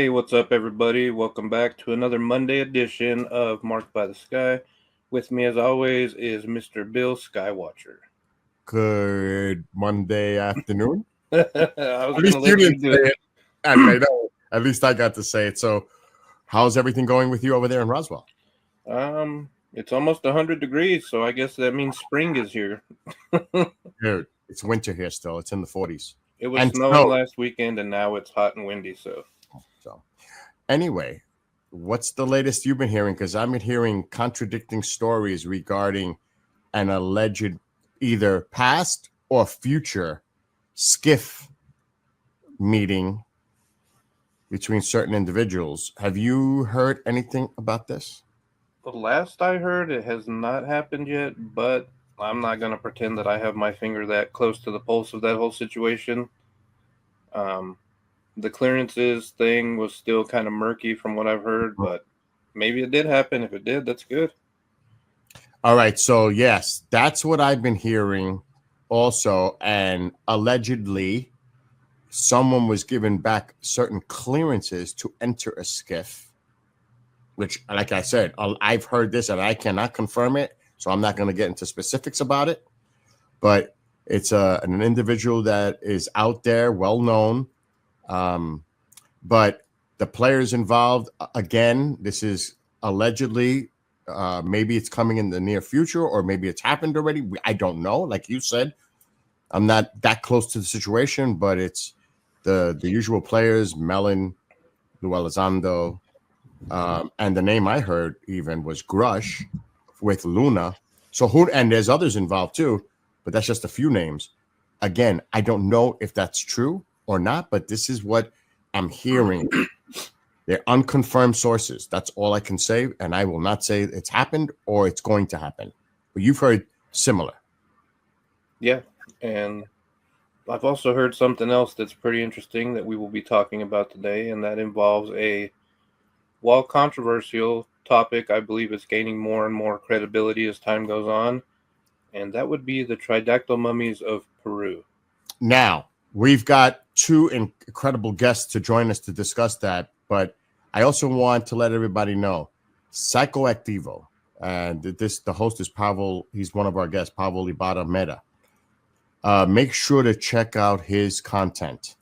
Hey, what's up, everybody? Welcome back to another Monday edition of Marked by the Sky. With me, as always, is Mr. Bill Skywatcher. Good Monday afternoon. I was At going to least you let you didn't do say it. it. I know. At least I got to say it. So, how's everything going with you over there in Roswell? It's almost 100 degrees, so I guess that means spring is here. Dude, it's winter here still. It's in the 40s. It was And snowing snow. last weekend, and now it's hot and windy. So, Anyway, what's the latest you've been hearing? Because I've been hearing contradicting stories regarding an alleged either past or future skiff meeting between certain individuals. Have you heard anything about this? the last I heard, it has not happened yet, but I'm not going to pretend that I have my finger that close to the pulse of that whole situation. The clearances thing was still kind of murky from what I've heard, but maybe it did happen. If it did, that's good. All right. So, yes, that's what I've been hearing also. And allegedly, someone was given back certain clearances to enter a skiff, which, like I said, I've heard this and I cannot confirm it. So I'm not going to get into specifics about it. But it's an individual that is out there, well known. But the players involved, again, this is allegedly, maybe it's coming in the near future or maybe it's happened already. I don't know. Like you said, I'm not that close to the situation, but it's the usual players, Melon, Lou Elizondo, and the name I heard even was Grush with Luna. So and there's others involved too, but that's just a few names. Again, I don't know if that's true or not, but this is what I'm hearing. They're unconfirmed sources. That's all I can say. And I will not say it's happened or it's going to happen. But you've heard similar. Yeah. And I've also heard something else that's pretty interesting that we will be talking about today, and that involves while controversial topic, I believe it's gaining more and more credibility as time goes on, and that would be the tridactyl mummies of Peru. Now, we've got two incredible guests to join us to discuss that, but I also want to let everybody know, Psychoactivo, and the host is Pavel. He's one of our guests, Pavel Ibarra Meda. Make sure to check out his content.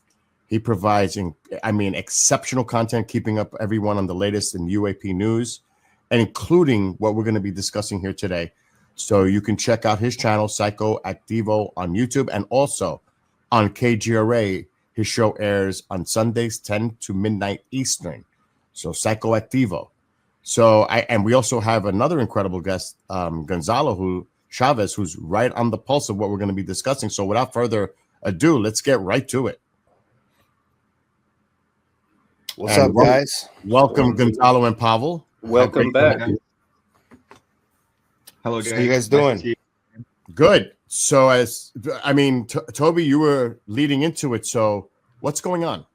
He provides, exceptional content, keeping up everyone on the latest in UAP news, and including what we're going to be discussing here today. So you can check out his channel, Psychoactivo, on YouTube, and also on KGRA. His show airs on Sundays, 10 to midnight Eastern. So Psychoactivo. So and we also have another incredible guest, Gonzalo, Chavez, who's right on the pulse of what we're going to be discussing. So without further ado, let's get right to it. What's up, guys? Welcome, Gonzalo and Pavel. Welcome back. Hello, guys. How you guys doing? Good. So Toby, you were leading into it. So what's going on?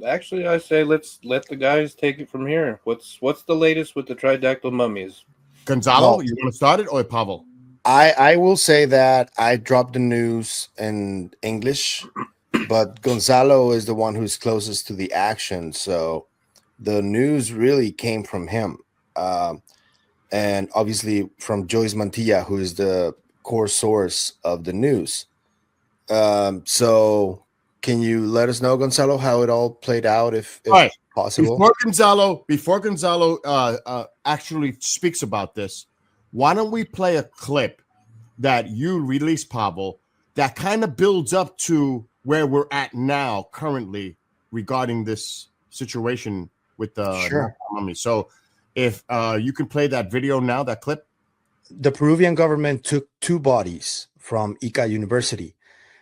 Actually, I say let's let the guys take it from here. What's the latest with the tridactyl mummies? Gonzalo, you want to start it or Pavel? I will say that I dropped the news in English, but Gonzalo is the one who's closest to the action. So the news really came from him. And obviously from Joyce Mantilla, who is the core source of the news. So can you let us know, Gonzalo, how it all played out, if right. possible? Before Gonzalo actually speaks about this, why don't we play a clip that you released, Pavel, that kind of builds up to where we're at now currently regarding this situation with the Nazca Mummies. So if you can play that video now, that clip. The Peruvian government took 2 bodies from Ica University,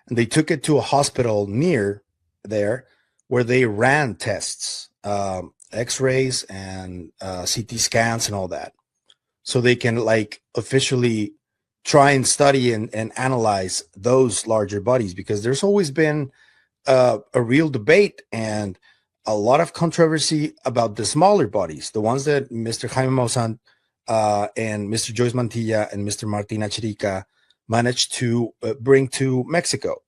and they took it to a hospital near there where they ran tests, x-rays and CT scans and all that. So they can officially try and study and analyze those larger bodies, because there's always been a real debate and a lot of controversy about the smaller bodies, the ones that Mr. Jaime Maussan and Mr. Joyce Mantilla and Mr. Martin Achirica managed to bring to Mexico.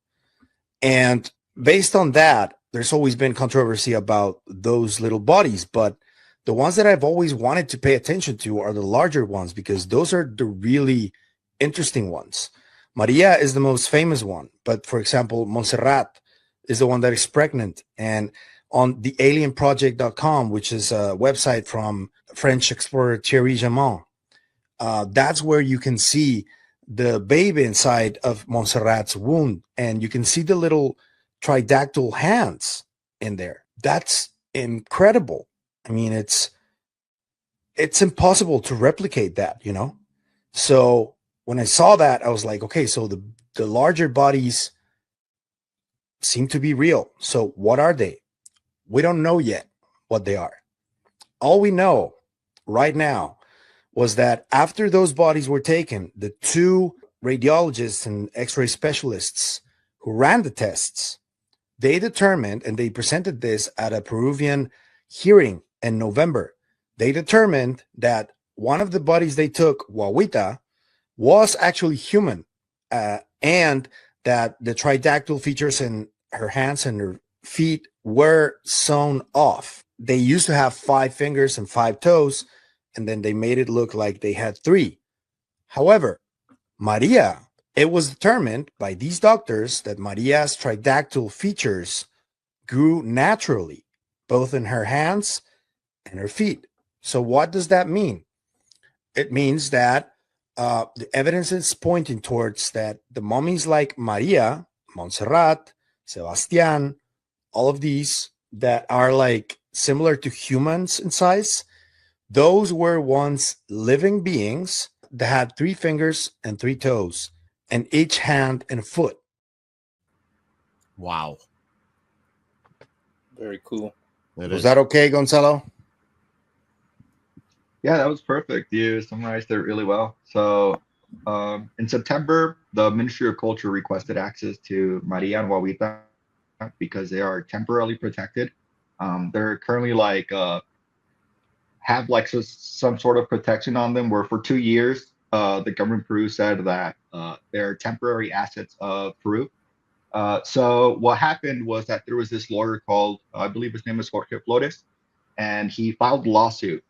And based on that, there's always been controversy about those little bodies, but the ones that I've always wanted to pay attention to are the larger ones because those are the really interesting ones. Maria is the most famous one, but for example, Montserrat is the one that is pregnant. And on the alienproject.com, which is a website from French explorer Thierry Jamin, that's where you can see the baby inside of Montserrat's womb, and you can see the little tridactyl hands in there. That's incredible. I mean, it's impossible to replicate that, you know? So when I saw that, I was like, okay, so the larger bodies seem to be real. So what are they? We don't know yet what they are. All we know right now was that after those bodies were taken, the two radiologists and x-ray specialists who ran the tests, they determined, and they presented this at a Peruvian hearing in November, they determined that one of the bodies they took, Guaguita, was actually human, and that the tridactyl features in her hands and her feet were sewn off. They used to have 5 fingers and 5 toes, and then they made it look like they had 3. However, Maria, it was determined by these doctors that Maria's tridactyl features grew naturally, both in her hands and her feet. So what does that mean? It means that the evidence is pointing towards that the mummies like Maria, Montserrat, Sebastian, all of these that are like similar to humans in size, those were once living beings that had 3 fingers and 3 toes, and each hand and foot. Wow. Very cool. Was that okay, Gonzalo? Yeah, that was perfect. You summarized it really well. So, in September, the Ministry of Culture requested access to Maria and Guaguita because they are temporarily protected. They're currently like have like some sort of protection on them, where for 2 years, the government of Peru said that they're temporary assets of Peru. So what happened was that there was this lawyer called, I believe his name is Jorge Flores, and he filed a lawsuit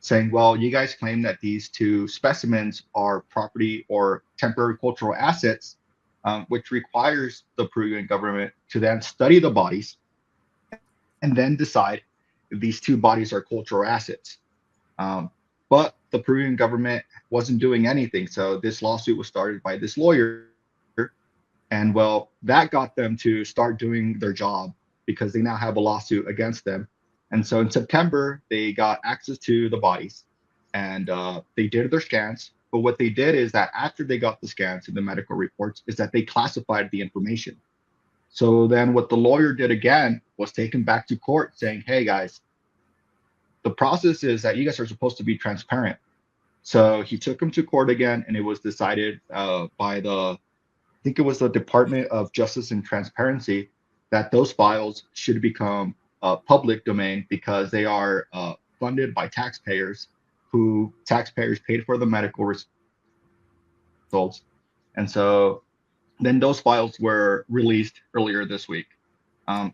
saying, well, you guys claim that these 2 specimens are property or temporary cultural assets, which requires the Peruvian government to then study the bodies and then decide if these 2 bodies are cultural assets. But the Peruvian government wasn't doing anything. So this lawsuit was started by this lawyer. And well, that got them to start doing their job because they now have a lawsuit against them. And so in September, they got access to the bodies and they did their scans. But what they did is that after they got the scans and the medical reports is that they classified the information. So then what the lawyer did again was take him back to court saying, hey guys, the process is that you guys are supposed to be transparent. So he took him to court again, and it was decided by I think it was the Department of Justice and Transparency, that those files should become public domain because they are funded by taxpayers, who taxpayers paid for the medical results. And so then those files were released earlier this week.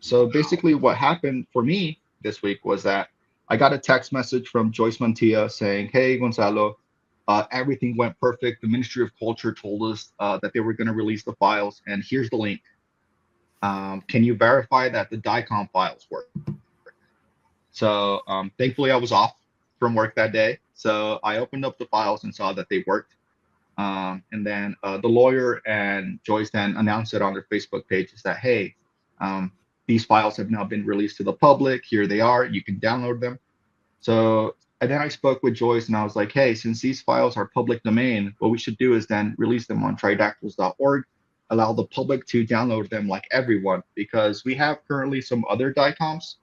So basically what happened for me this week was that I got a text message from Joyce Mantilla saying, hey, Gonzalo, everything went perfect. The Ministry of Culture told us that they were going to release the files, and here's the link. Can you verify that the DICOM files work? So thankfully I was off from work that day. So I opened up the files and saw that they worked. And then the lawyer and Joyce then announced it on their Facebook page, is that, hey, these files have now been released to the public. Here they are. You can download them. So, and then I spoke with Joyce and I was like, hey, since these files are public domain, what we should do is then release them on tridactyls.org, allow the public to download them like everyone, because we have currently some other DICOMs,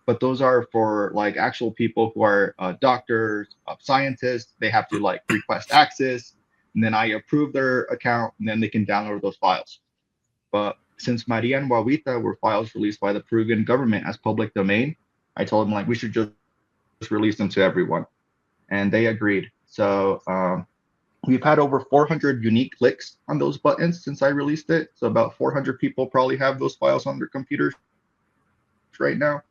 but those are for like actual people who are doctors, scientists. They have to like request access, and then I approve their account, and then they can download those files. But since Maria and Guaguita were files released by the Peruvian government as public domain, I told them like we should just release them to everyone, and they agreed. So we've had over 400 unique clicks on those buttons since I released it. So about 400 people probably have those files on their computers. right now.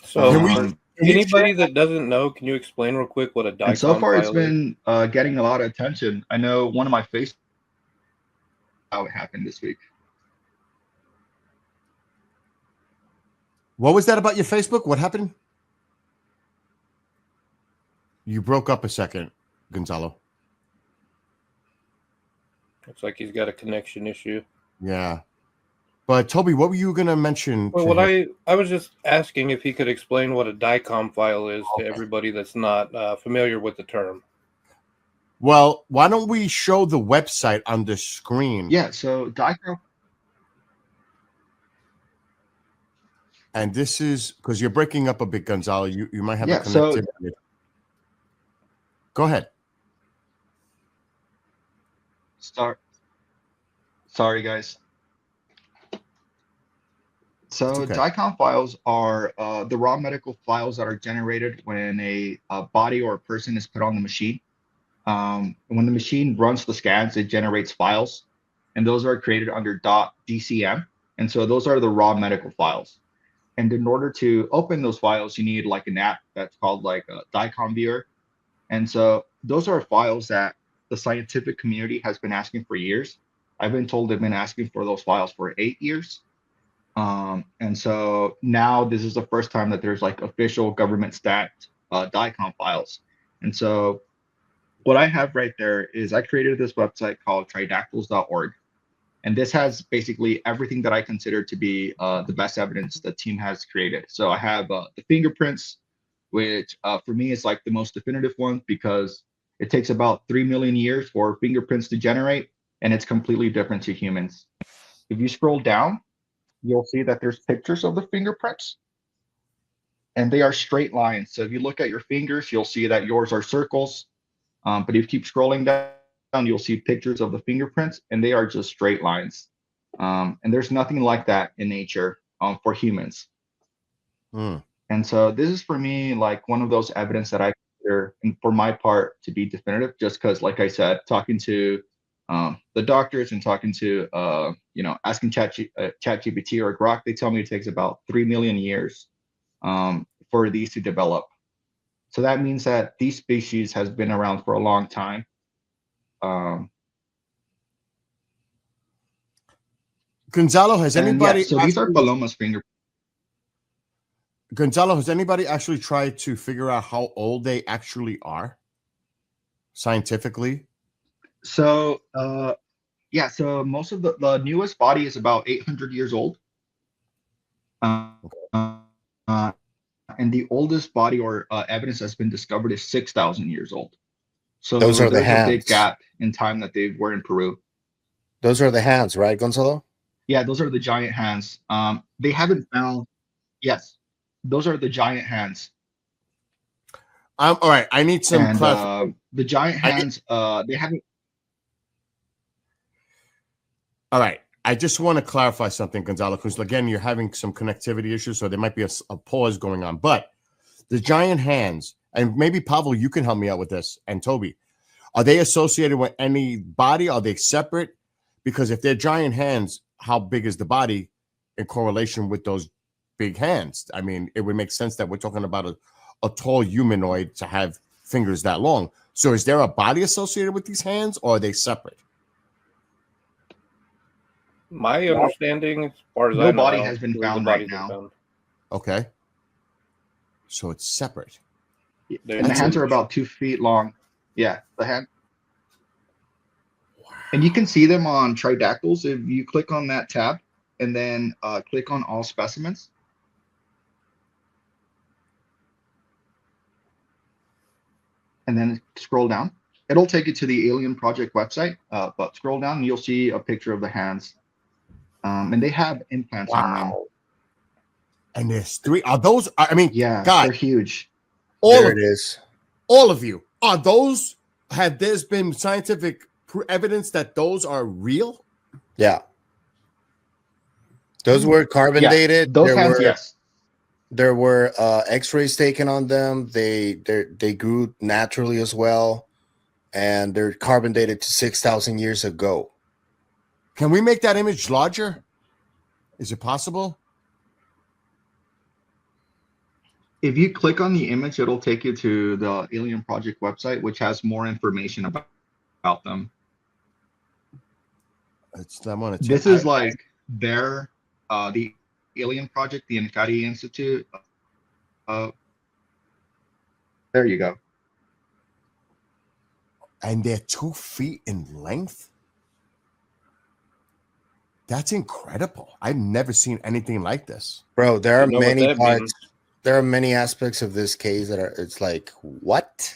So, Can we- for anybody that doesn't know, can you explain real quick what a DICOM And so far, it's file is? been getting a lot of attention. I know one of my Facebook how it happened this week. What was that about your Facebook? What happened? You broke up a second, Gonzalo. Looks like he's got a connection issue. Yeah. But Toby, what were you going to mention? Well, to what him? I was just asking if he could explain what a DICOM file is to everybody that's not familiar with the term. Well, why don't we show the website on the screen? Yeah, so DICOM. And this is because you're breaking up a bit, Gonzalo. You might have Yeah, a so- connectivity. Go ahead. Sorry, guys. So It's okay. DICOM files are the raw medical files that are generated when a body or a person is put on the machine. When the machine runs the scans, it generates files, and those are created under .dcm. And so those are the raw medical files. And in order to open those files, you need like an app that's called like a DICOM viewer. And so those are files that the scientific community has been asking for years. I've been told they've been asking for those files for 8 years. And so now this is the first time that there's like official government stacked DICOM files. And so what I have right there is I created this website called tridactyls.org. And this has basically everything that I consider to be the best evidence the team has created. So I have the fingerprints, which for me is like the most definitive one because it takes about 3 million years for fingerprints to generate, and it's completely different to humans. If you scroll down, you'll see that there's pictures of the fingerprints, and they are straight lines. So if you look at your fingers, you'll see that yours are circles. But if you keep scrolling down, you'll see pictures of the fingerprints, and they are just straight lines. And there's nothing like that in nature for humans. Hmm. And so this is for me like one of those evidence that I consider, and for my part, to be definitive, just because, like I said, talking to the doctors and talking to asking ChatGPT or Grok, they tell me it takes about 3 million years for these to develop. So that means that these species has been around for a long time. Gonzalo, has anybody? So these are Paloma's fingerprints. Gonzalo, has anybody actually tried to figure out how old they actually are scientifically? So so most of the newest body is about 800 years old. And the oldest body or evidence that's been discovered is 6,000 years old. So Those are the there's a big hands. gap in time that they were in Peru. Those are the hands, right, Gonzalo? Yeah, those are the giant hands. They haven't found. Yes, those are the giant hands. All right. I need some And clarification. the giant hands, they haven't. All right. I just want to clarify something, Gonzalo, because again, you're having some connectivity issues, so there might be a pause going on. But the giant hands, and maybe Pavel, you can help me out with this, and Toby, are they associated with any body? Are they separate? Because if they're giant hands, how big is the body in correlation with those big hands? I mean, it would make sense that we're talking about a tall humanoid to have fingers that long. So is there a body associated with these hands, or are they separate? My understanding, as far as No I know, body I don't has been believe the found right body's been now. found. Okay. So it's separate. There's And the hands no- are about 2 feet long. Yeah, the hand. And you can see them on Tridactyls if you click on that tab and then click on all specimens. And then scroll down. It'll take you to the Alien Project website, but scroll down and you'll see a picture of the hands. And they have implants on them. And there's 3. Are those? I mean, Yeah, God, they're huge. all There of it is. all of you, are those? Have there's been scientific evidence that those are real? Yeah. Those were carbon Yeah, dated. those hands, yes. There were X-rays taken on them. They grew naturally as well, and they're carbon dated to 6,000 years ago. Can we make that image larger? Is it possible? If you click on the image, it'll take you to the Alien Project website, which has more information about them. I'm on a This is like their the Alien Project, the Encari Institute. There you go. And they're 2 feet in length. That's incredible. I've never seen anything like this. Bro, there are You know what many that parts. means. There are many aspects of this case that are. It's like, what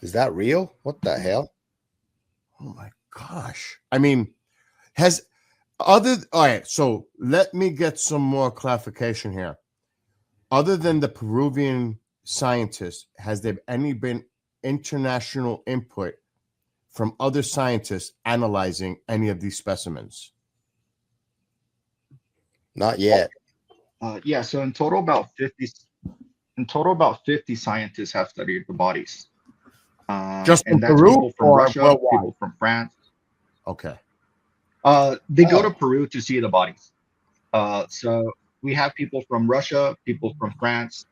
is that real? What the hell? Oh my gosh. I mean, all right, so let me get some more clarification here. Other than the Peruvian scientists, has there been international input from other scientists analyzing any of these specimens? Not yet. Yeah, so in total about 50 scientists have studied the bodies. Just in and that's Peru people from or Russia, worldwide? people from France. Okay. They go to Peru to see the bodies. So we have people from Russia, people from France,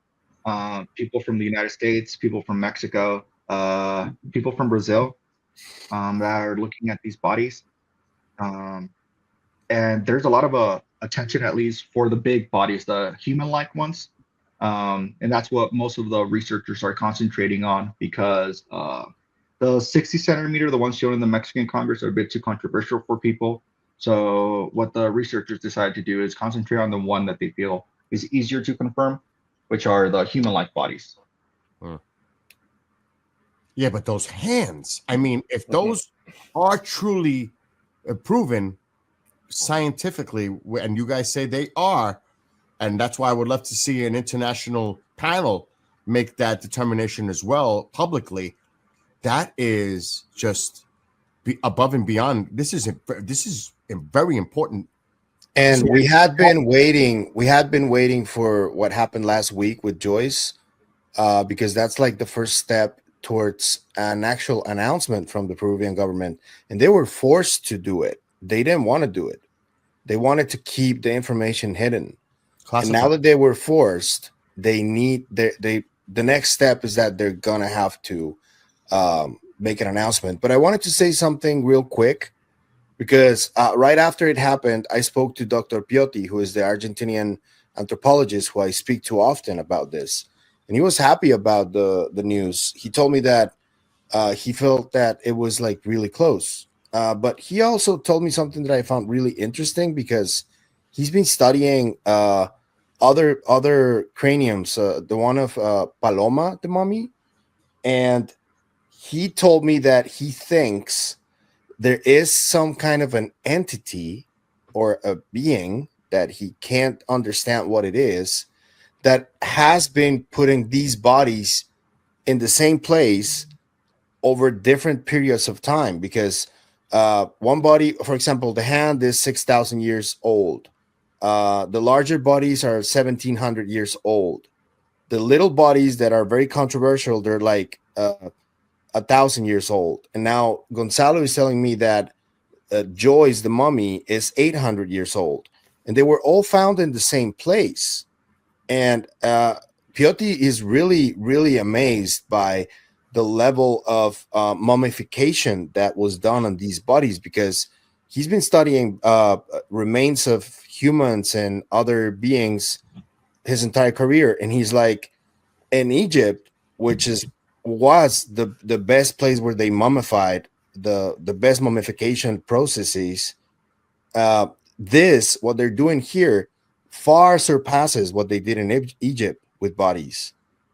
people from the United States, people from Mexico, people from Brazil that are looking at these bodies. And there's a lot of attention, at least for the big bodies, the human-like ones. And that's what most of the researchers are concentrating on, because the 60 centimeter, the ones shown in the Mexican Congress, are a bit too controversial for people. So what the researchers decided to do is concentrate on the one that they feel is easier to confirm, which are the human-like bodies. Yeah, but those hands, I mean, if those are truly proven scientifically, and you guys say they are, and that's why I would love to see an international panel make that determination as well publicly. That is just above and beyond. This is very important. And we had been waiting for what happened last week with Joyce, because that's like the first step towards an actual announcement from the Peruvian government. And they were forced to do it. They didn't want to do it. They wanted to keep the information hidden. And now that they were forced, the next step is that they're gonna have to make an announcement. But I wanted to say something real quick, because right after it happened, I spoke to Dr. Piotti, who is the Argentinian anthropologist who I speak to often about this, and he was happy about the news. He told me that he felt that it was like really close. But he also told me something that I found really interesting, because he's been studying other craniums, the one of Paloma, the mummy, and he told me that he thinks there is some kind of an entity or a being that he can't understand what it is, that has been putting these bodies in the same place over different periods of time. Because one body, for example, the hand is 6,000 years old. The larger bodies are 1,700 years old. The little bodies that are very controversial, they're like 1,000 years old. And now Gonzalo is telling me that Joyce, the mummy, is 800 years old. And they were all found in the same place. And Piotti is really, really amazed by the level of mummification that was done on these bodies, because he's been studying remains of humans and other beings his entire career. And he's like, in Egypt, which was the best place where they mummified, the best mummification processes, what they're doing here far surpasses what they did in Egypt with bodies.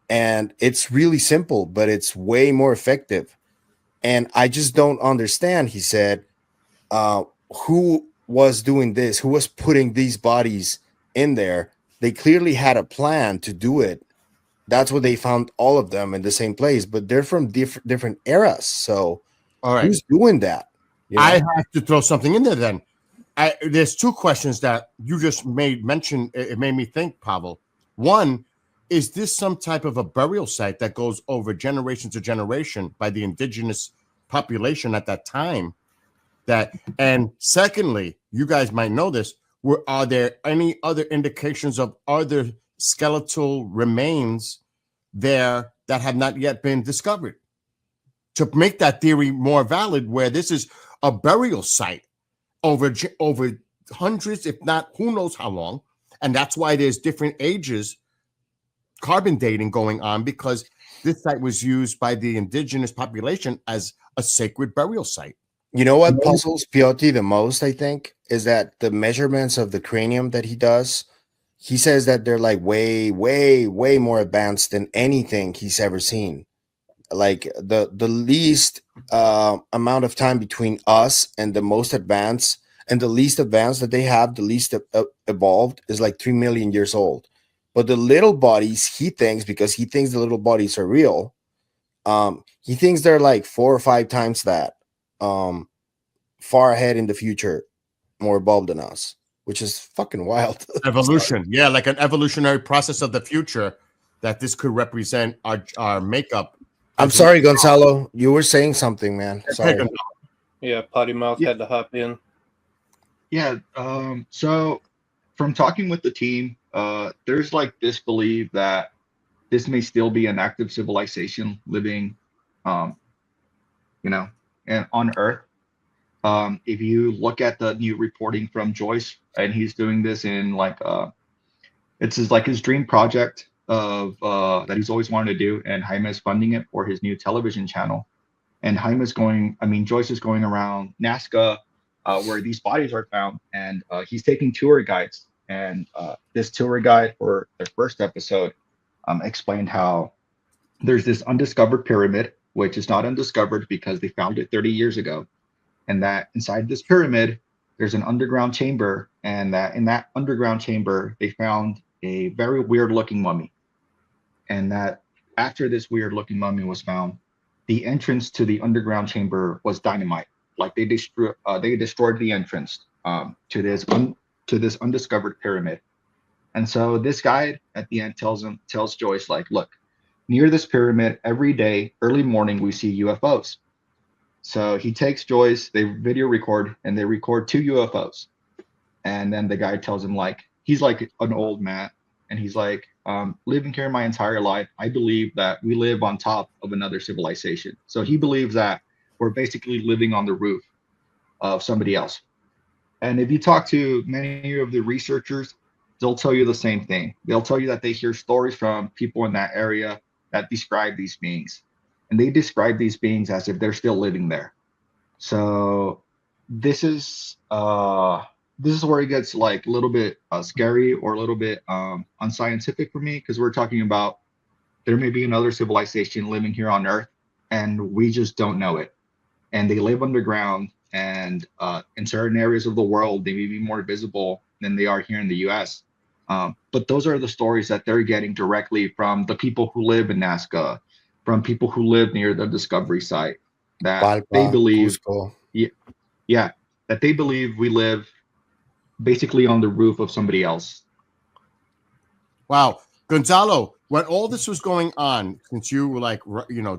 And it's really simple, but it's way more effective. And I just don't understand, he said, who was doing this, who was putting these bodies in there. They clearly had a plan to do it. That's what they found, all of them in the same place, but they're from different eras. So all right, who's doing that? You know? I have to throw something in there then. There's two questions that you just made mention. It made me think, Pavel. One, is this some type of a burial site that goes over generation to generation by the indigenous population at that time? And secondly, you guys might know this, are there any other indications of other skeletal remains there that have not yet been discovered. To make that theory more valid, where this is a burial site over hundreds, if not who knows how long, and that's why there's different ages, carbon dating going on, because this site was used by the indigenous population as a sacred burial site. You know what puzzles Pioti the most, I think, is that the measurements of the cranium that he does, he says that they're like way, way, way more advanced than anything he's ever seen. Like the least amount of time between us and the most advanced and the least advanced that they have, the least evolved, is like 3 million years old. But the little bodies, he thinks, because he thinks the little bodies are real, he thinks they're like 4 or 5 times that, far ahead in the future, more evolved than us, which is fucking wild. Evolution, yeah, like an evolutionary process of the future, that this could represent our makeup. I'm sorry, Gonzalo. You were saying something, man. Sorry. Yeah, Potty Mouth had to hop in. Yeah. So from talking with the team, there's like this belief that this may still be an active civilization living, and on Earth. If you look at the new reporting from Joyce, and he's doing this in like it's his dream project of that he's always wanted to do, and Jaime is funding it for his new television channel. And Joyce is going around Nazca, where these bodies are found, and he's taking tour guides. And this tour guide for the first episode explained how there's this undiscovered pyramid, which is not undiscovered because they found it 30 years ago, and that inside this pyramid there's an underground chamber, and that in that underground chamber they found a very weird looking mummy. And that after this weird looking mummy was found, the entrance to the underground chamber was dynamite. Like they destroyed the entrance to this undiscovered pyramid. And so this guide at the end tells Joyce, like, look, near this pyramid every day, early morning, we see UFOs. So he takes Joyce, they video record, and they record 2 UFOs. And then the guy tells him, like, he's like an old man, and he's like, living here my entire life, I believe that we live on top of another civilization. So he believes that we're basically living on the roof of somebody else. And if you talk to many of the researchers, they'll tell you the same thing. They'll tell you that they hear stories from people in that area that describe these beings. And they describe these beings as if they're still living there. So this is where it gets like a little bit scary, or a little bit unscientific for me, because we're talking about there may be another civilization living here on Earth, and we just don't know it. And they live underground, and in certain areas of the world, they may be more visible than they are here in the U.S. But those are the stories that they're getting directly from the people who live in Nazca, from people who live near the discovery site, that Palpa, they believe, Cusco. that they believe we live basically on the roof of somebody else. Wow. Gonzalo, when all this was going on, since you were like,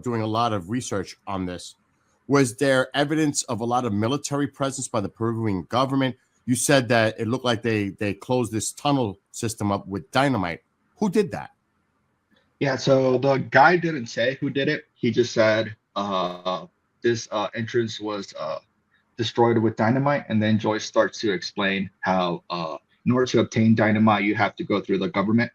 doing a lot of research on this, was there evidence of a lot of military presence by the Peruvian government? You said that it looked like they closed this tunnel system up with dynamite. Who did that? Yeah, so the guy didn't say who did it. He just said this entrance was destroyed with dynamite. And then Joyce starts to explain how in order to obtain dynamite, you have to go through the government.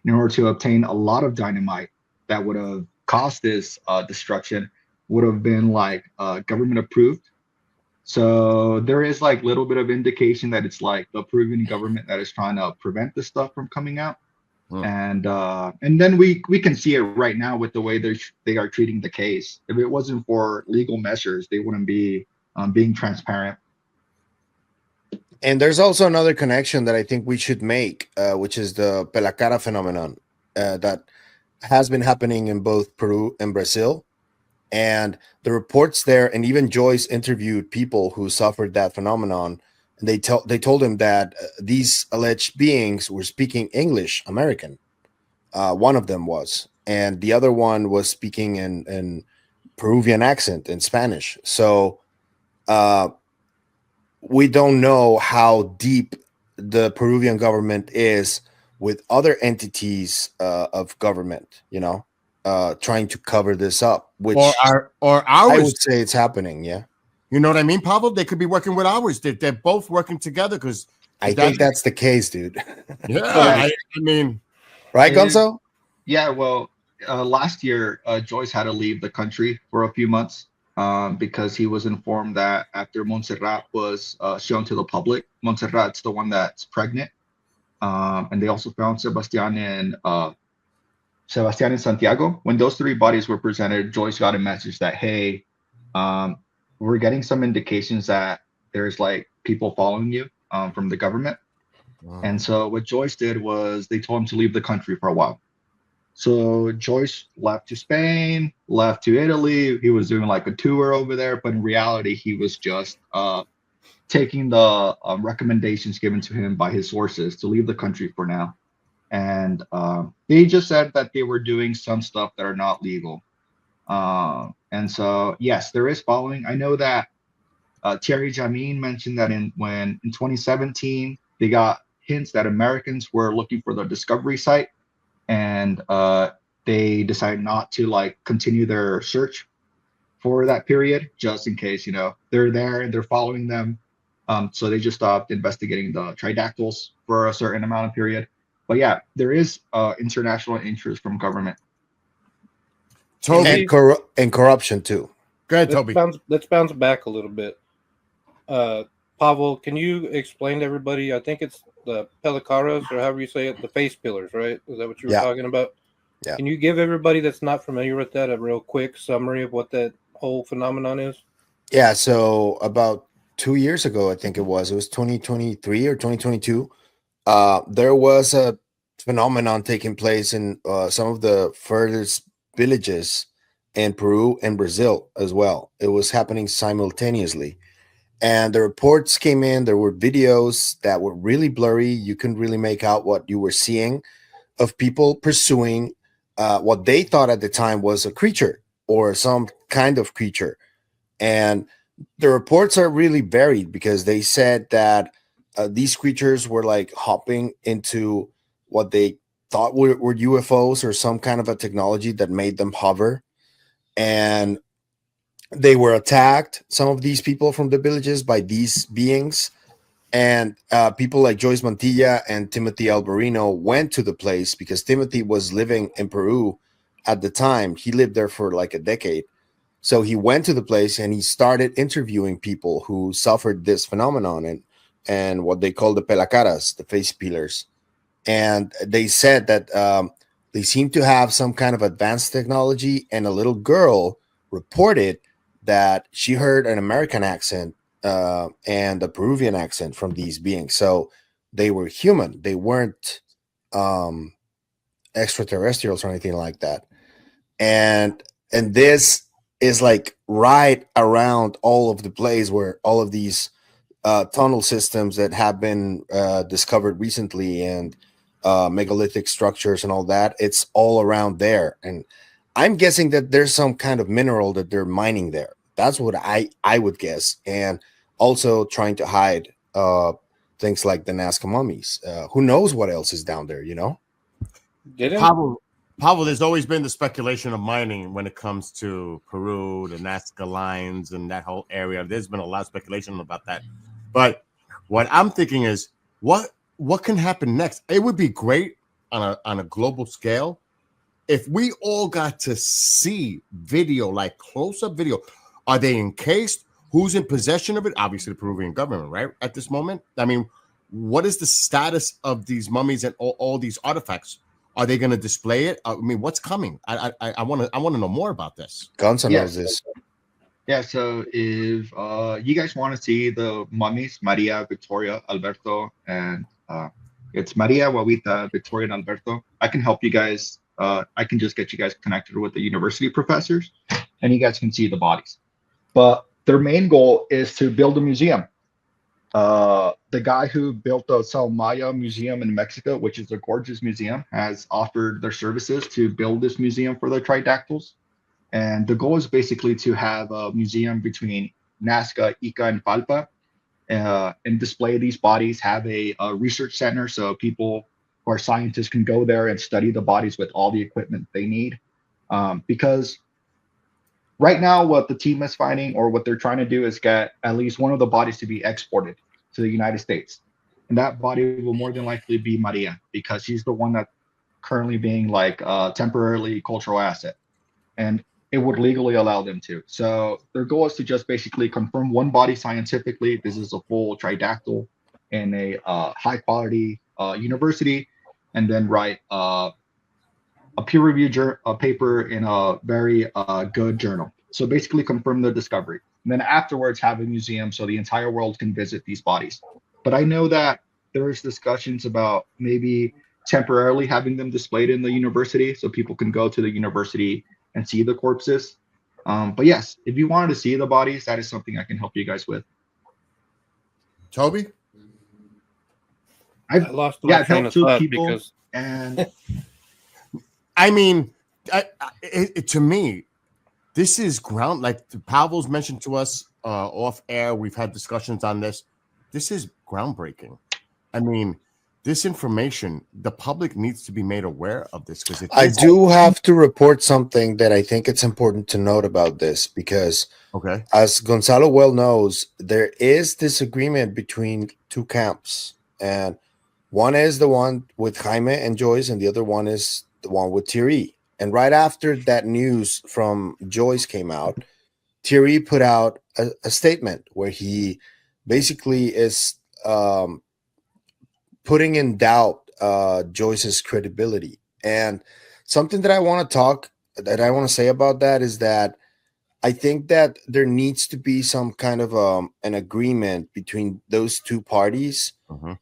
In order to obtain a lot of dynamite that would have caused this destruction, would have been like government approved. So there is like a little bit of indication that it's like the Peruvian government that is trying to prevent this stuff from coming out. And then we can see it right now with the way they are treating the case. If it wasn't for legal measures, they wouldn't be being transparent. And there's also another connection that I think we should make, which is the Pelacara phenomenon that has been happening in both Peru and Brazil. And the reports there, and even Joyce interviewed people who suffered that phenomenon. And they told him that these alleged beings were speaking English, American. One of them was, and the other one was speaking in Peruvian accent, in Spanish. So we don't know how deep the Peruvian government is with other entities of government, trying to cover this up, which or I ours. would say it's happening. Yeah. You know what I mean, Pavel? They could be working with ours. They're both working together because I think that's the case, dude. yeah. Yeah. I mean, Right, It is- Gonzo? Yeah, well, last year, Joyce had to leave the country for a few months because he was informed that after Montserrat was shown to the public, Montserrat's the one that's pregnant. And they also found Sebastian and Santiago. When those three bodies were presented, Joyce got a message that, hey, um, we're getting some indications that there's like people following you from the government. And so what Joyce did was they told him to leave the country for a while. So Joyce left to Spain, left to Italy. He was doing like a tour over there, but in reality, he was just taking the recommendations given to him by his sources to leave the country for now. And they just said that they were doing some stuff that are not legal. And so, yes, there is following. I know that Thierry Jamin mentioned that in 2017 they got hints that Americans were looking for the discovery site, and they decided not to like continue their search for that period, just in case they're there and they're following them. So they just stopped investigating the tridactyls for a certain amount of period. But yeah, there is international interest from government. Toby, And corruption too. go ahead, Toby. Let's bounce back a little bit. Pavel, can you explain to everybody? I think it's the pelicaras, or however you say it, the face pillars, right? Is that what you were talking about? Yeah. Can you give everybody that's not familiar with that a real quick summary of what that whole phenomenon is? Yeah. So about 2 years ago, I think it was 2023 or 2022. There was a phenomenon taking place in some of the furthest villages in Peru and Brazil as well. It was happening simultaneously. And the reports came in. There were videos that were really blurry. You couldn't really make out what you were seeing of people pursuing what they thought at the time was a creature or some kind of creature. And the reports are really varied because they said that these creatures were like hopping into what they thought were UFOs or some kind of a technology that made them hover. And they were attacked, some of these people from the villages, by these beings. And people like Joyce Mantilla and Timothy Alberino went to the place because Timothy was living in Peru at the time. He lived there for like a decade. So he went to the place and he started interviewing people who suffered this phenomenon and what they call the pelacaras, the face peelers. And they said that they seem to have some kind of advanced technology. And a little girl reported that she heard an American accent and a Peruvian accent from these beings. So they were human. They weren't extraterrestrials or anything like that. And this is like right around all of the place where all of these tunnel systems that have been discovered recently and megalithic structures and all that. It's all around there. And I'm guessing that there's some kind of mineral that they're mining there. That's what I would guess. And also trying to hide things like the Nazca Mummies. Who knows what else is down there, Pavel, there's always been the speculation of mining when it comes to Peru, the Nazca lines, and that whole area. There's been a lot of speculation about that. But what I'm thinking is, what can happen next? It would be great on a global scale if we all got to see video, like close-up video. Are they encased? Who's in possession of it? Obviously, the Peruvian government, right? At this moment, I mean, what is the status of these mummies and all these artifacts? Are they going to display it? I mean, what's coming? I want to know more about this. Gonzalo knows this. Yeah, so if you guys want to see the mummies, Maria, Victoria, Alberto, and it's Maria, Wawita, Victoria, and Alberto, I can help you guys. I can just get you guys connected with the university professors, and you guys can see the bodies. But their main goal is to build a museum. The guy who built the Salmaya Museum in Mexico, which is a gorgeous museum, has offered their services to build this museum for the tridactyls. And the goal is basically to have a museum between Nazca, Ica, and Palpa, and display these bodies, have a research center so people where scientists can go there and study the bodies with all the equipment they need. Because right now, what the team is finding, or what they're trying to do, is get at least one of the bodies to be exported to the United States. And that body will more than likely be Maria, because she's the one that's currently being like temporarily cultural asset. And it would legally allow them to. So their goal is to just basically confirm one body scientifically. This is a full tridactyl in a high quality university, and then write a peer-reviewed paper in a very good journal. So basically confirm the discovery. And then afterwards have a museum so the entire world can visit these bodies. But I know that there's discussions about maybe temporarily having them displayed in the university so people can go to the university and see the corpses. But yes, if you wanted to see the bodies, that is something I can help you guys with. Toby? I lost my I've train helped of two thought people, because and I mean, to me, this is ground, like Pavel's mentioned to us off air. We've had discussions on this. This is groundbreaking. I mean, this information, the public needs to be made aware of this, because I do have to report something that I think it's important to note about this, because Okay. as Gonzalo well knows, there is disagreement between two camps, and one is the one with Jaime and Joyce, and the other one is the one with Thierry. And right after that news from Joyce came out, Thierry put out a statement where he basically is putting in doubt Joyce's credibility. And something that I want to say about that is that I think that there needs to be some kind of an agreement between those two parties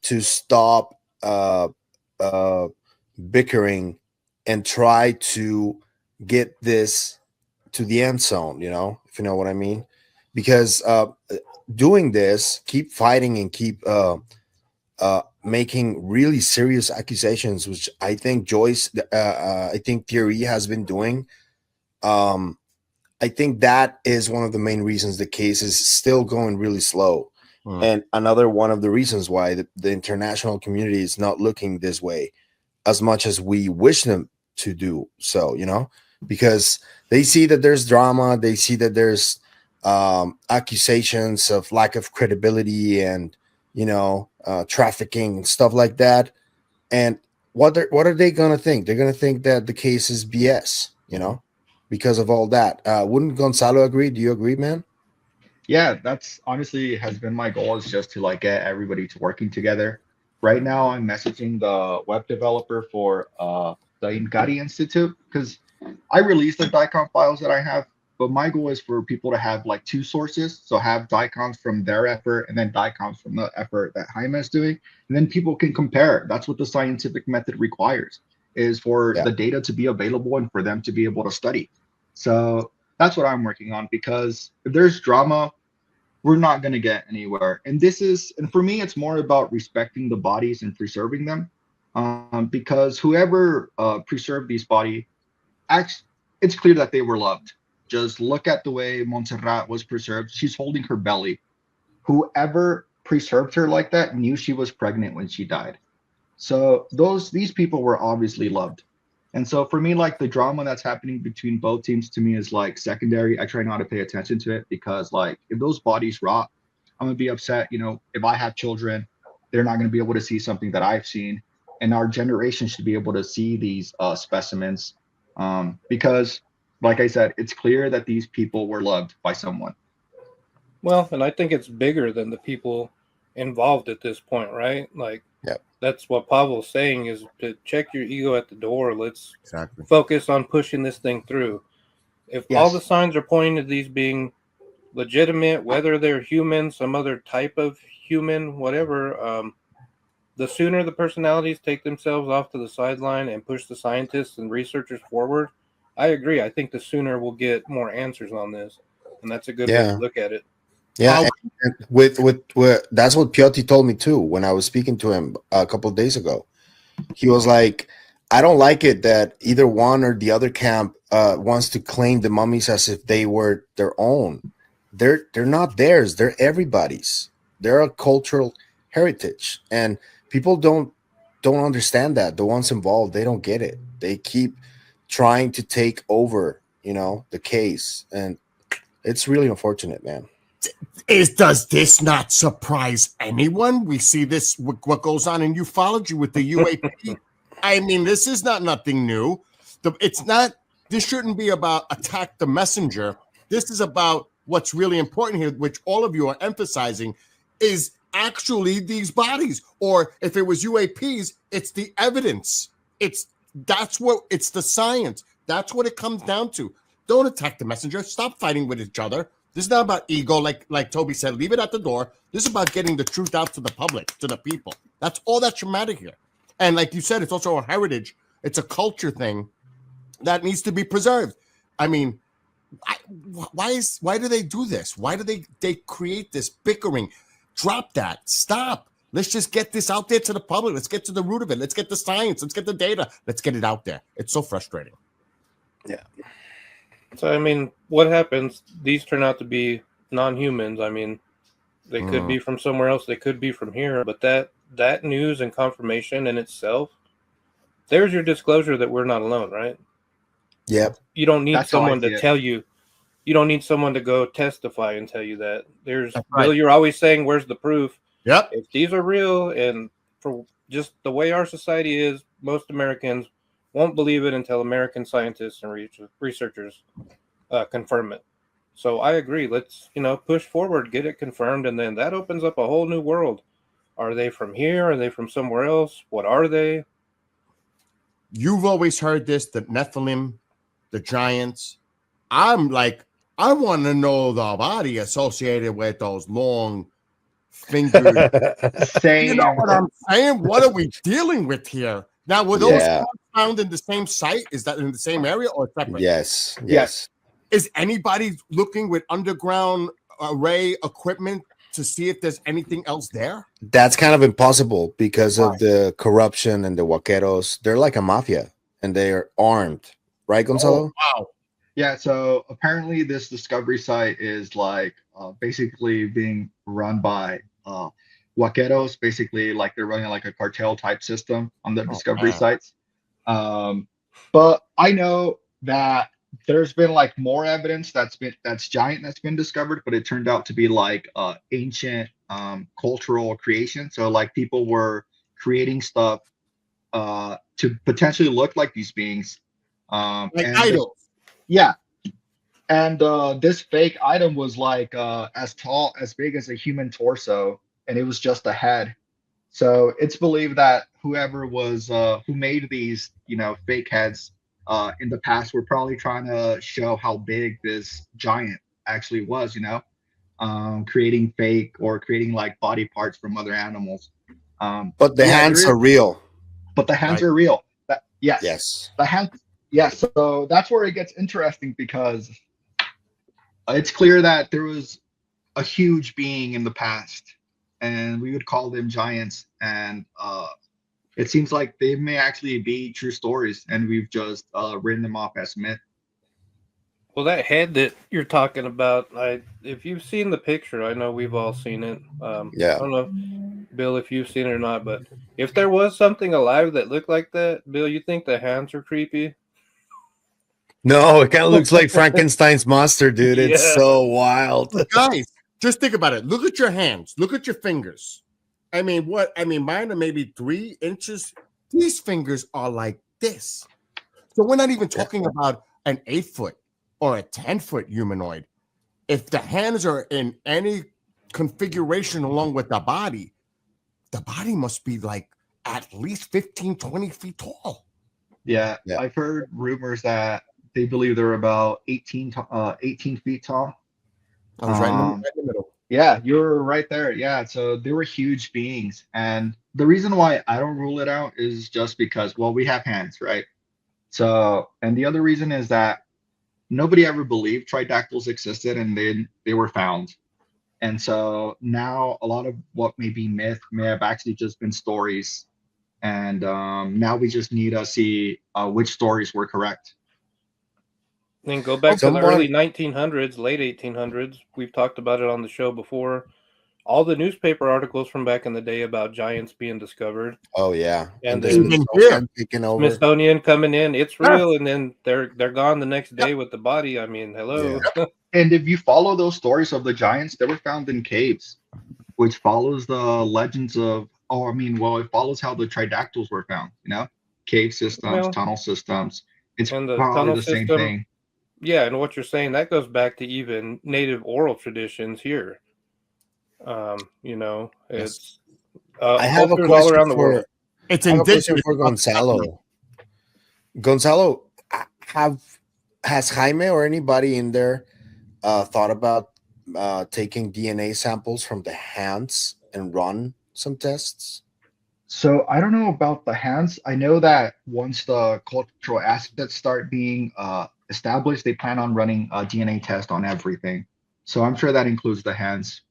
to stop bickering and try to get this to the end zone, if you know what I mean. Because doing this, keep fighting and keep making really serious accusations, which I think I think Thierry has been doing. I think that is one of the main reasons the case is still going really slow. And another one of the reasons why the international community is not looking this way as much as we wish them to do so, because they see that there's drama. They see that there's accusations of lack of credibility and, trafficking and stuff like that. And what are they going to think? They're going to think that the case is BS, because of all that. Wouldn't Gonzalo agree? Do you agree, man? yeah, that's honestly has been my goal, is just to like get everybody to working together. Right now, I'm messaging the web developer for the Ingati Institute, because I released the DICOM files that I have, but my goal is for people to have like two sources. So have DICOMs from their effort and then DICOMs from the effort that Jaime is doing, and then people can compare. That's what the scientific method requires, is for the data to be available and for them to be able to study. So that's what I'm working on, because if there's drama, we're not going to get anywhere. And for me, it's more about respecting the bodies and preserving them, because whoever preserved these bodies, it's clear that they were loved. Just look at the way Montserrat was preserved. She's holding her belly. Whoever preserved her like that knew she was pregnant when she died. So these people were obviously loved. And so for me, like the drama that's happening between both teams to me is like secondary. I try not to pay attention to it, because like if those bodies rot, I'm gonna be upset. If I have children, they're not gonna be able to see something that I've seen, and our generation should be able to see these specimens, because, like I said, it's clear that these people were loved by someone. Well, and I think it's bigger than the people involved at this point, right? Like, that's what Pavel's saying, is to check your ego at the door. Let's focus on pushing this thing through. If all the signs are pointing to these being legitimate, whether they're human, some other type of human, whatever, the sooner the personalities take themselves off to the sideline and push the scientists and researchers forward, I agree. I think the sooner we'll get more answers on this, and that's a good way to look at it. Yeah, and with that's what Piotr told me too when I was speaking to him a couple of days ago. He was like, "I don't like it that either one or the other camp wants to claim the mummies as if they were their own. They're not theirs. They're everybody's. They're a cultural heritage, and people don't don't understand that. The ones involved, they don't get it. They keep trying to take over, the case, and it's really unfortunate, man. Does this not surprise anyone? We see this, what goes on in ufology with the UAP. I mean, this is not nothing new. This shouldn't be about attack the messenger. This is about what's really important here, which all of you are emphasizing, is actually these bodies. Or if it was UAPs, it's the evidence. It's the science. That's what it comes down to. Don't attack the messenger. Stop fighting with each other. This is not about ego, like Toby said. Leave it at the door. This is about getting the truth out to the public, to the people. That's all that should matter here. And like you said, it's also a heritage. It's a culture thing that needs to be preserved. I mean, why do they do this? Why do they create this bickering? Drop that. Stop. Let's just get this out there to the public. Let's get to the root of it. Let's get the science. Let's get the data. Let's get it out there. It's so frustrating. Yeah. So, I mean, what happens? These turn out to be non-humans. I mean, they could be from somewhere else. They could be from here. But that news and confirmation in itself, there's your disclosure that we're not alone, right? Yep. You don't need That's how I someone see to it. tell you. You don't need someone to go testify and tell you that. That's right. Bill, you're always saying, where's the proof? Yep. If these are real, and for just the way our society is, most Americans won't believe it until American scientists and researchers confirm it. So I agree. Let's, push forward, get it confirmed, and then that opens up a whole new world. Are they from here? Are they from somewhere else? What are they? You've always heard this, the Nephilim, the giants. I'm like, I want to know the body associated with those long fingers. Same. You know what I'm saying? What are we dealing with here? Now, were those Yeah. found in the same site? Is that in the same area or separate? Yes. Is anybody looking with underground array equipment to see if there's anything else there? That's kind of impossible because of the corruption and the vaqueros. They're like a mafia, and they are armed, right, Gonzalo? Oh, wow. Yeah, so apparently this discovery site is like basically being run by Waqueros, basically like they're running like a cartel type system on the discovery man. sites. But I know that there's been like more evidence that's giant that's been discovered, but it turned out to be like ancient cultural creation. So like people were creating stuff to potentially look like these beings. Like and idols. yeah. And this fake item was like as big as a human torso, and it was just a head. So it's believed that whoever was who made these, fake heads in the past were probably trying to show how big this giant actually was, creating like body parts from other animals. But the hands are real. But the hands Right. are real. Yes. Yes. The hands. Yes. So that's where it gets interesting because it's clear that there was a huge being in the past, and we would call them giants. And it seems like they may actually be true stories, and we've just written them off as myth. Well, that head that you're talking about, if you've seen the picture, I know we've all seen it. Yeah. I don't know, Bill, if you've seen it or not, but if there was something alive that looked like that, Bill, you think the hands are creepy? No, it kind of looks like Frankenstein's monster, dude. It's Yeah. so wild. Guys, just think about it. Look at your hands. Look at your fingers. Mine are maybe 3 inches. These fingers are like this. So we're not even talking about an 8-foot or a 10-foot humanoid. If the hands are in any configuration along with the body must be like at least 15, 20 feet tall. Yeah, Yeah. I've heard rumors that they believe they're about 18 feet tall. I was right in the middle. Yeah, you're right there. Yeah, so they were huge beings. And the reason why I don't rule it out is just because, well, we have hands, right? So, and the other reason is that nobody ever believed tridactyls existed, and then they were found. And so now a lot of what may be myth may have actually just been stories. And now we just need to see which stories were correct. Then go back to the Someone- early 1900s, late 1800s. We've talked about it on the show before. all the newspaper articles from back in the day about giants being discovered, Oh yeah, and and the then Smithsonian taking over. Smithsonian coming in, it's Yeah. real, and then they're gone the next day with the body. I mean, hello. Yeah. And if you follow those stories of the giants, they were found in caves, which follows the legends of, it follows how the tridactyls were found, cave systems, Well, tunnel systems. It's and the probably tunnel the same system, thing. yeah, and what you're saying, that goes back to even native oral traditions here. It's I have a cultures all question around the world. It's I have a question indigenous. for Gonzalo. Gonzalo, has Jaime or anybody in there thought about taking DNA samples from the hands and run some tests? So I don't know about the hands. I know that once the cultural assets start being established, they plan on running a DNA test on everything. So I'm sure that includes the hands.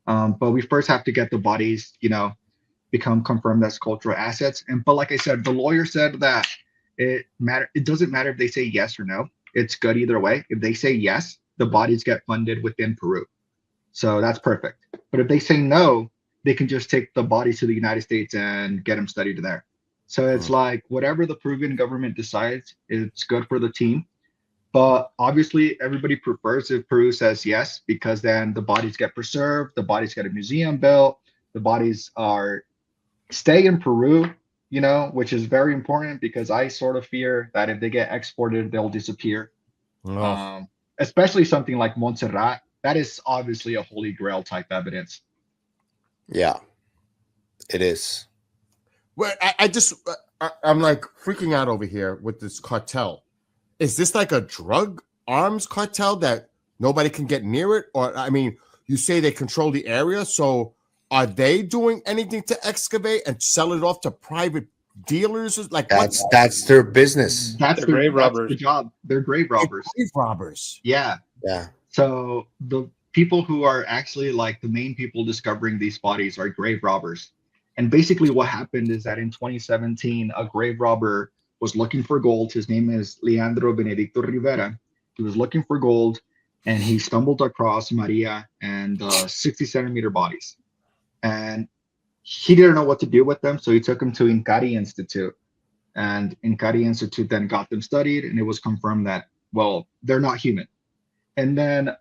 But we first have to get the bodies, become confirmed as cultural assets. But like I said, the lawyer said that it doesn't matter if they say yes or no. It's good either way. If they say yes, the bodies get funded within Peru. So that's perfect. But if they say no, they can just take the bodies to the United States and get them studied there. So it's like whatever the Peruvian government decides, it's good for the team. But obviously, everybody prefers if Peru says yes, because then the bodies get preserved, the bodies get a museum built, the bodies are stay in Peru, which is very important because I sort of fear that if they get exported, they'll disappear. Oh. Especially something like Montserrat, that is obviously a holy grail type evidence. Yeah, it is. Well, I'm like freaking out over here with this cartel. Is this like a drug arms cartel that nobody can get near it? Or, I mean, you say they control the area. So are they doing anything to excavate and sell it off to private dealers? Like That's their business. That's They're grave that's robbers. the job. They're grave robbers. Grave robbers. Yeah. Yeah. So the people who are actually like the main people discovering these bodies are grave robbers. And basically what happened is that in 2017, a grave robber was looking for gold. His name is Leandro Benedicto Rivera. He was looking for gold and he stumbled across Maria and 60-centimeter bodies. And he didn't know what to do with them. So he took them to Incari Institute. And Incari Institute then got them studied and it was confirmed that, well, they're not human. And then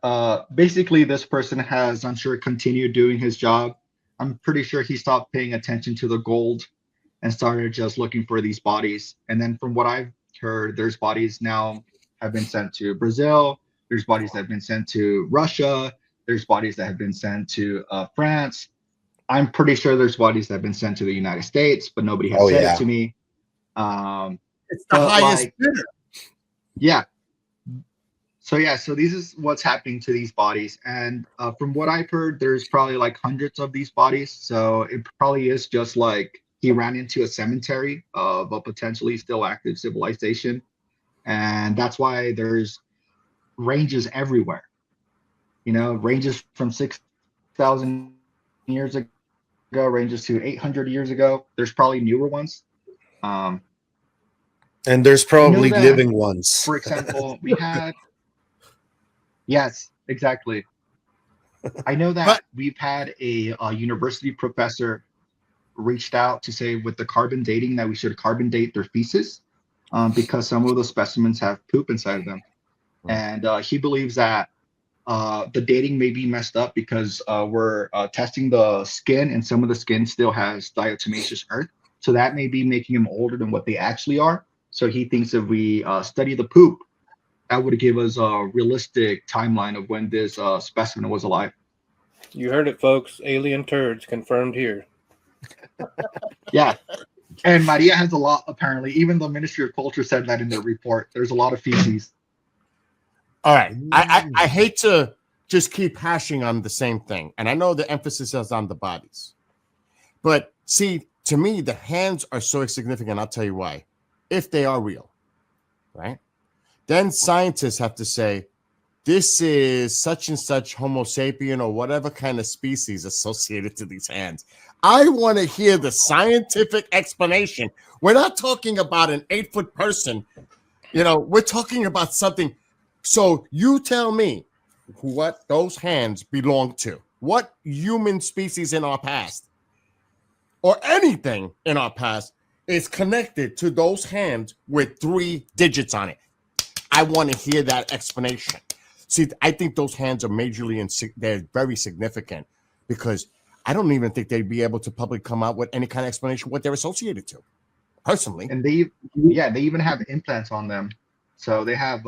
basically this person has, I'm sure, continued doing his job. I'm pretty sure he stopped paying attention to the gold and started just looking for these bodies. And then from what I've heard, there's bodies now have been sent to Brazil. There's bodies that have been sent to Russia. There's bodies that have been sent to France. I'm pretty sure there's bodies that have been sent to the United States, but nobody has said it to me. It's the highest bidder. Yeah. So this is what's happening to these bodies. And from what I've heard, there's probably like hundreds of these bodies. So it probably is just like he ran into a cemetery of a potentially still active civilization. And that's why there's ranges everywhere. Ranges from 6,000 years ago, ranges to 800 years ago. There's probably newer ones. And there's probably that, living ones. For example, we had... Yes, exactly. I know that we've had a university professor reached out to say with the carbon dating that we should carbon date their feces because some of the specimens have poop inside of them. And he believes that the dating may be messed up because we're testing the skin and some of the skin still has diatomaceous earth. So that may be making them older than what they actually are. So he thinks if we study the poop, that would give us a realistic timeline of when this specimen was alive. You heard it, folks. Alien turds confirmed here. Yeah. And Maria has a lot, apparently. Even the Ministry of Culture said that in their report. There's a lot of feces. All right. I hate to just keep hashing on the same thing. And I know the emphasis is on the bodies. But see, to me, the hands are so significant. I'll tell you why. If they are real, right? Then scientists have to say, this is such and such Homo sapien or whatever kind of species associated to these hands. I want to hear the scientific explanation. We're not talking about an 8-foot person. We're talking about something. So you tell me what those hands belong to. What human species in our past or anything in our past is connected to those hands with 3 digits on it? I want to hear that explanation. See, I think those hands are majorly they're very significant because I don't even think they'd be able to publicly come out with any kind of explanation what they're associated to. Personally, And they even have implants on them. So they have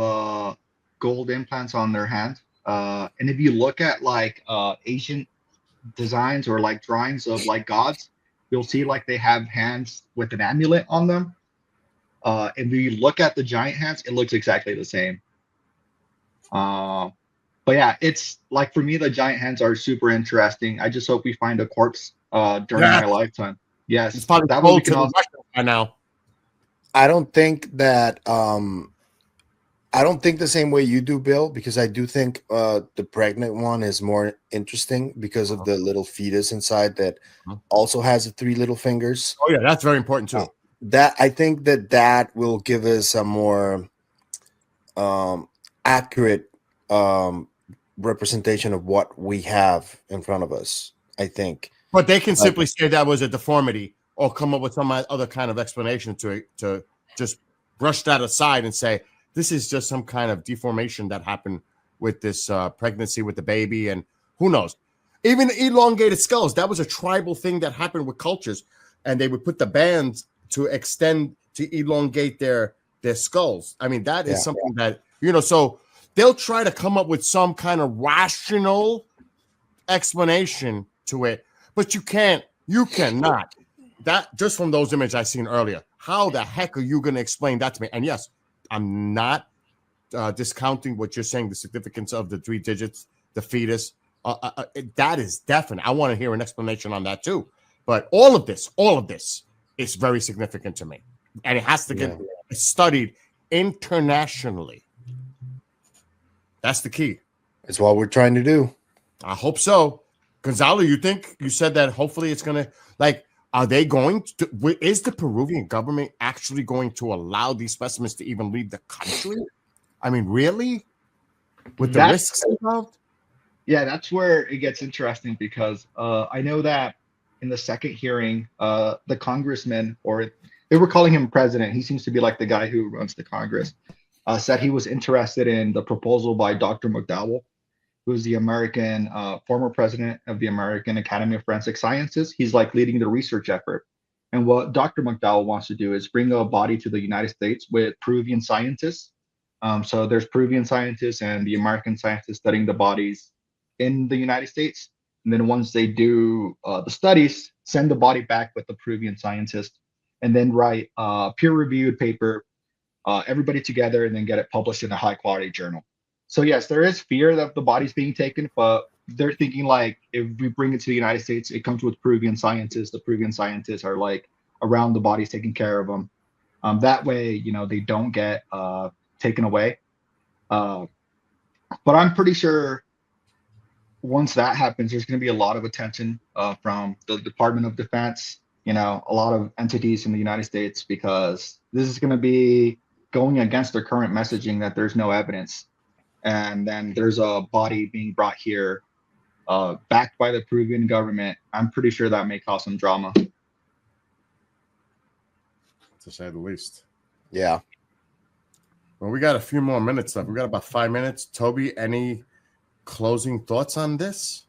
gold implants on their hands. And if you look at like Asian designs or like drawings of like gods, you'll see like they have hands with an amulet on them. If you look at the giant hands, it looks exactly the same. But yeah, it's like for me, the giant hands are super interesting. I just hope we find a corpse during my lifetime. Yes, it's probably that way we cold can to also. by now. I don't think that I don't think the same way you do, Bill, because I do think the pregnant one is more interesting because of the little fetus inside that also has the 3 little fingers. Oh yeah, that's very important too. That I think that will give us a more accurate representation of what we have in front of us, I think. But they can simply say that was a deformity or come up with some other kind of explanation to just brush that aside and say, this is just some kind of deformation that happened with this pregnancy with the baby. And who knows? Even elongated skulls, that was a tribal thing that happened with cultures. And they would put the bands to extend, to elongate their skulls. I mean, that is something that, so they'll try to come up with some kind of rational explanation to it. But you cannot. That just from those images I seen earlier, how the heck are you going to explain that to me? And yes, I'm not discounting what you're saying, the significance of the 3 digits, the fetus. That is definite. I want to hear an explanation on that too. But all of this is very significant to me. And it has to get studied internationally. That's the key. It's what we're trying to do. I hope so. Gonzalo, you said that hopefully it's going to, like, are they going to, is the Peruvian government actually going to allow these specimens to even leave the country? I mean, really? With the risks involved? Yeah, that's where it gets interesting because I know that in the second hearing, the congressman, or they were calling him president, he seems to be like the guy who runs the Congress, said he was interested in the proposal by Dr. McDowell, who's the American former president of the American Academy of Forensic Sciences. He's like leading the research effort. And what Dr. McDowell wants to do is bring a body to the United States with Peruvian scientists. So there's Peruvian scientists and the American scientists studying the bodies in the United States. And then once they do the studies, send the body back with the Peruvian scientist and then write a peer-reviewed paper, everybody together, and then get it published in a high-quality journal. So yes, there is fear that the body's being taken, but they're thinking like if we bring it to the United States, it comes with Peruvian scientists. The Peruvian scientists are like around the bodies, taking care of them. That way, they don't get taken away. But I'm pretty sure once that happens, there's going to be a lot of attention from the Department of Defense, a lot of entities in the United States, because this is going to be going against their current messaging that there's no evidence. And then there's a body being brought here backed by the Peruvian government. I'm pretty sure that may cause some drama. To say the least. Yeah. Well, we got a few more minutes left. We got about 5 minutes. Toby, any closing thoughts on this?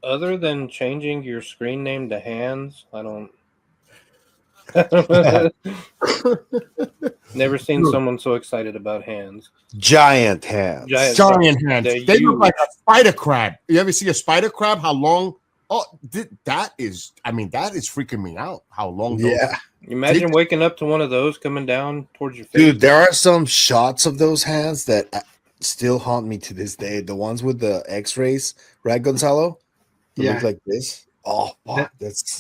Other than changing your screen name to Hands, I don't. Never seen someone so excited about hands. Giant hands. Giant hands. They look like a spider crab. You ever see a spider crab? How long? Oh, that is freaking me out. How long? Yeah. Imagine waking up to one of those coming down towards your face. Dude, there are some shots of those hands that still haunt me to this day. The ones with the X-rays, right, Gonzalo? They look like this. Oh, fuck.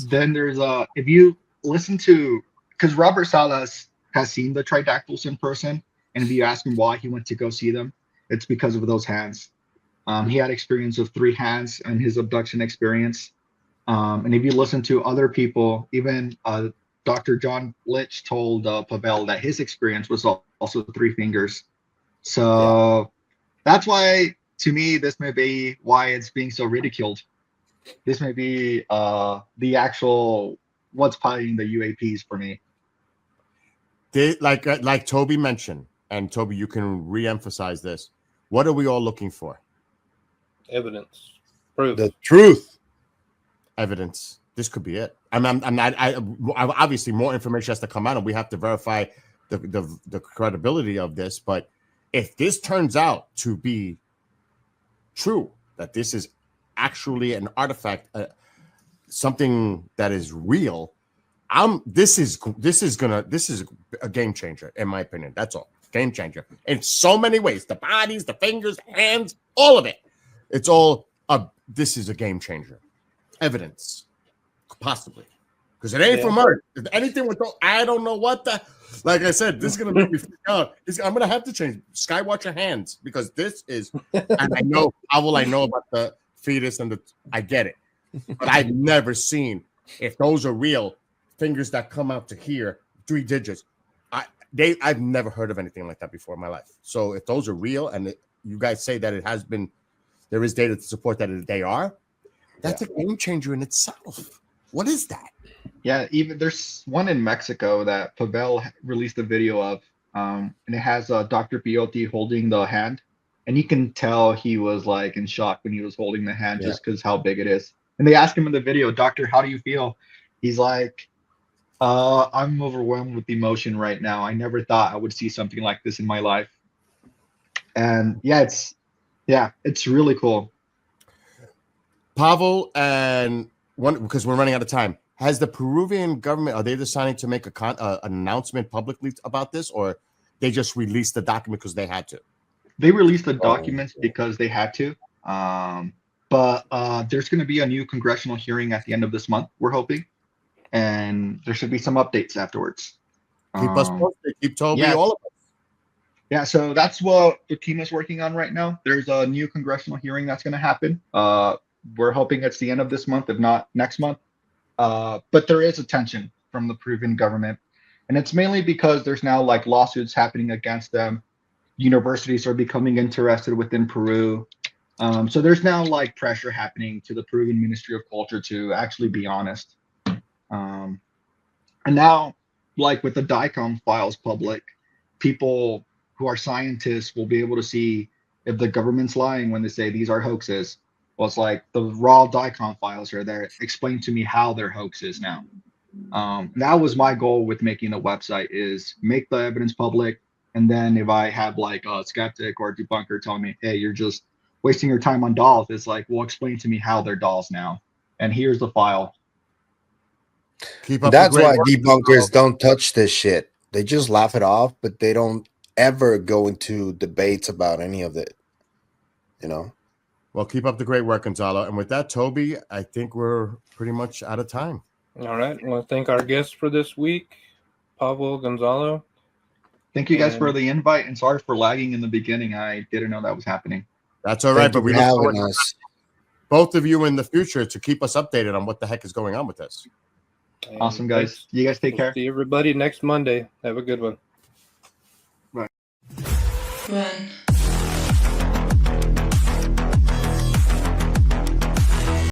Then there's if you listen to, because Robert Salas has seen the tridactyls in person, and if you ask him why he went to go see them, it's because of those hands. He had experience of 3 hands in his abduction experience. And if you listen to other people, even Dr. John Litch told Pavel that his experience was also 3 fingers. So that's why to me, this may be why it's being so ridiculed. This may be the actual what's piloting the UAPs for me. Like Toby mentioned, and Toby, you can re-emphasize this. What are we all looking for? Evidence, proof. The truth. Evidence. This could be it. I'm not. Obviously, more information has to come out, and we have to verify the credibility of this. But if this turns out to be true, that this is actually an artifact, something that is real, this is a game changer, in my opinion. That's all. Game changer in so many ways. The bodies, the fingers, the hands, all of it. It's all this is a game changer. Evidence, possibly, because it ain't from Earth. If anything with I don't know what the. Like I said, this is gonna make me freak out. I'm gonna have to change Skywatcher hands because this is. And I know how will I know about the fetus and I get it, but I've never seen if those are real fingers that come out to here 3 digits. I've never heard of anything like that before in my life. So if those are real and you guys say that it has been, there is data to support that they are. That's a game changer in itself. What is that? Yeah, even there's one in Mexico that Pavel released a video of, and it has Dr. Piotti holding the hand, and you can tell he was like in shock when he was holding the hand just because how big it is. And they asked him in the video, "Doctor, how do you feel?" He's like, "I'm overwhelmed with emotion right now. I never thought I would see something like this in my life." And it's really cool. Pavel, and one because we're running out of time. Has the Peruvian government, are they deciding to make an announcement publicly about this, or they just released the document because they had to? They released the documents because they had to. But there's going to be a new congressional hearing at the end of this month, we're hoping. And there should be some updates afterwards. Keep us posted. Keep Toby, all of us. Yeah, so that's what the team is working on right now. There's a new congressional hearing that's going to happen. We're hoping it's the end of this month, if not next month. But there is attention from the Peruvian government. And it's mainly because there's now like lawsuits happening against them. Universities are becoming interested within Peru. So there's now like pressure happening to the Peruvian Ministry of Culture to actually be honest. And now, like with the DICOM files public, people who are scientists will be able to see if the government's lying when they say these are hoaxes. Well, it's like the raw DICOM files are there. Explain to me how they're hoaxes now. That was my goal with making the website, is make the evidence public. And then if I have like a skeptic or a debunker telling me, hey, you're just wasting your time on dolls, it's like, well, explain to me how they're dolls now. And here's the file. That's why debunkers don't touch this shit. They just laugh it off, but they don't ever go into debates about any of it. You know? Well, keep up the great work, Gonzalo. And with that, Toby, I think we're pretty much out of time. All right. I want to thank our guests for this week, Pavel, Gonzalo. Thank you guys for the invite, and sorry for lagging in the beginning. I didn't know that was happening. That's all right, but we look forward to both of you in the future to keep us updated on what the heck is going on with this. And awesome, guys. Thanks. You guys take care. See everybody next Monday. Have a good one. Bye. Run.